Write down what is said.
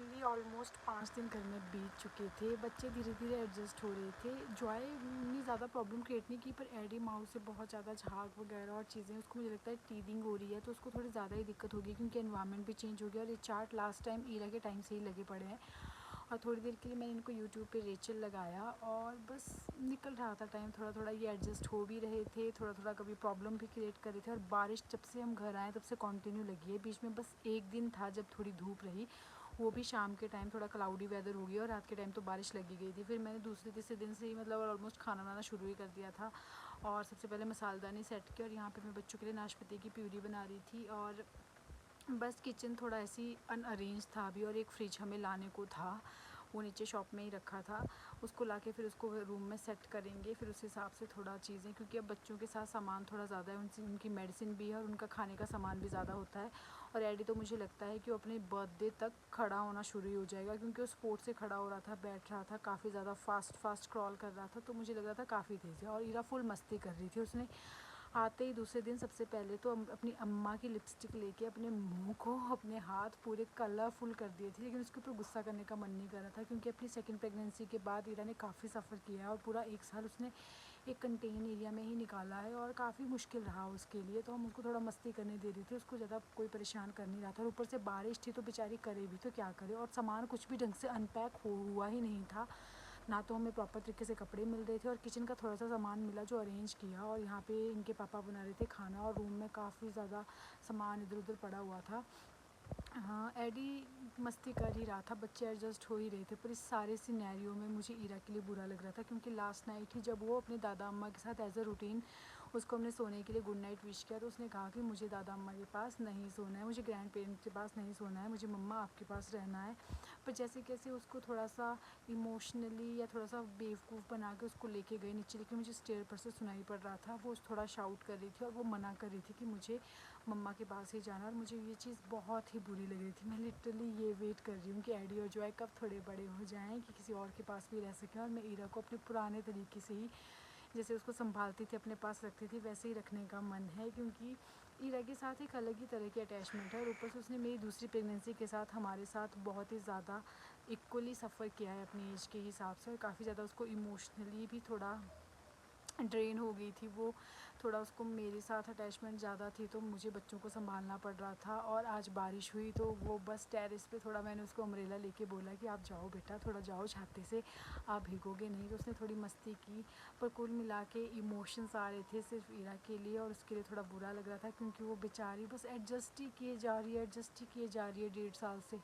Finally almost 5 दिन घर में बीत चुके थे। बच्चे धीरे धीरे एडजस्ट हो रहे थे। जॉय ने ज़्यादा प्रॉब्लम क्रिएट नहीं की, पर एडी माउस से बहुत ज़्यादा झाग वगैरह और चीज़ें, उसको मुझे लगता है टीदिंग हो रही है, तो उसको थोड़ी ज़्यादा ही दिक्कत होगी क्योंकि एनवायरनमेंट भी चेंज हो गया। और ये चार्ट लास्ट टाइम ईरा के टाइम से ही लगे पड़े हैं। और थोड़ी देर के लिए मैंने इनको यूट्यूब पे रेचल लगाया और बस निकल रहा था टाइम। थोड़ा थोड़ा ये एडजस्ट हो भी रहे थे, थोड़ा थोड़ा कभी प्रॉब्लम भी क्रिएट कर रहे थे। और बारिश जब से हम घर आए तब से कंटिन्यू लगी है। बीच में बस एक दिन था जब थोड़ी धूप रही, वो भी शाम के टाइम थोड़ा क्लाउडी वेदर हो गया, और रात के टाइम तो बारिश लगी गई थी। फिर मैंने दूसरे तीसरे दिन से ही मतलब ऑलमोस्ट खाना बनाना शुरू ही कर दिया था। और सबसे पहले मसालदानी सेट किया, और यहाँ पे मैं बच्चों के लिए नाशपाती की प्यूरी बना रही थी। और बस किचन थोड़ा ऐसी अनअरेंज था अभी, और एक फ्रिज हमें लाने को था, वो नीचे शॉप में ही रखा था। उसको लाके फिर उसको रूम में सेट करेंगे। फिर उस हिसाब से थोड़ा चीज़ें, क्योंकि अब बच्चों के साथ सामान थोड़ा ज़्यादा है, उनकी मेडिसिन भी है और उनका खाने का सामान भी ज़्यादा होता है। और एडी तो मुझे लगता है कि वो अपने बर्थडे तक खड़ा होना शुरू ही हो जाएगा, क्योंकि वो स्पोर्ट से खड़ा हो रहा था, बैठ रहा था, काफ़ी ज़्यादा फास्ट क्रॉल कर रहा था, तो मुझे लग रहा था काफ़ी तेज़ है। और ईरा फुल मस्ती कर रही थी। उसने आते ही दूसरे दिन सबसे पहले तो अपनी अम्मा की लिपस्टिक लेके अपने मुंह को, अपने हाथ पूरे कलरफुल कर दिए थे। लेकिन उसके ऊपर गुस्सा करने का मन नहीं कर रहा था, क्योंकि अपनी सेकंड प्रेगनेंसी के बाद ईरा ने काफ़ी सफ़र किया है और पूरा 1 साल उसने एक कंटेन एरिया में ही निकाला है, और काफ़ी मुश्किल रहा उसके लिए। तो हम उसको थोड़ा मस्ती करने दे रही थी, उसको ज़्यादा कोई परेशान कर नहीं रहा था। और ऊपर से बारिश थी तो बेचारी करे भी तो क्या करे। और सामान कुछ भी ढंग से अनपैक हुआ ही नहीं था, ना तो हमें प्रॉपर तरीके से कपड़े मिल रहे थे, और किचन का थोड़ा सा सामान मिला जो अरेंज किया। और यहाँ पे इनके पापा बना रहे थे खाना, और रूम में काफ़ी ज़्यादा सामान इधर उधर पड़ा हुआ था। हाँ, एडी मस्ती कर ही रहा था, बच्चे एडजस्ट हो ही रहे थे। पर इस सारे सिनेरियो में मुझे ईरा के लिए बुरा लग रहा था, क्योंकि लास्ट नाइट ही जब वो अपने दादा अम्मा के साथ एज अ रूटीन उसको हमने सोने के लिए गुड नाइट विश किया, तो उसने कहा कि मुझे दादा अम्मा के पास नहीं सोना है, मुझे ग्रैंड पेरेंट्स के पास नहीं सोना है, मुझे मम्मा आपके पास रहना है। पर जैसे कैसे उसको थोड़ा सा इमोशनली या थोड़ा सा बेवकूफ़ बना के उसको लेके गए नीचे, लेकिन मुझे स्टेयर पर से सुनाई पड़ रहा था, वो थोड़ा शाउट कर रही थी और वो मना कर रही थी कि मुझे मम्मा के पास ही जाना। और मुझे ये चीज़ बहुत ही बुरी लग रही थी। मैं लिटरली ये वेट कर रही हूँ कि एडी और जॉय कब थोड़े बड़े हो जाएं कि किसी और के पास भी रह सकें, और मैं ईरा को अपने पुराने तरीके से ही, जैसे उसको संभालती थी, अपने पास रखती थी, वैसे ही रखने का मन है। क्योंकि ईरा के साथ एक अलग ही तरह की अटैचमेंट है, और ऊपर से उसने मेरी दूसरी प्रेगनेंसी के साथ हमारे साथ बहुत ही ज़्यादा इक्वली सफ़र किया है अपनी एज के हिसाब से, और काफ़ी ज़्यादा उसको इमोशनली भी थोड़ा ड्रेन हो गई थी वो। थोड़ा उसको मेरे साथ अटैचमेंट ज़्यादा थी, तो मुझे बच्चों को संभालना पड़ रहा था। और आज बारिश हुई तो वो बस टेरेस पे थोड़ा, मैंने उसको अम्ब्रेला लेके बोला कि आप जाओ बेटा, थोड़ा जाओ छाते से, आप भीगोगे नहीं। तो उसने थोड़ी मस्ती की, पर कुल मिला के इमोशंस आ रहे थे सिर्फ ईरा के लिए, और उसके लिए थोड़ा बुरा लग रहा था, क्योंकि वो बेचारी बस एडजस्ट ही किए जा रही है 1.5 साल से।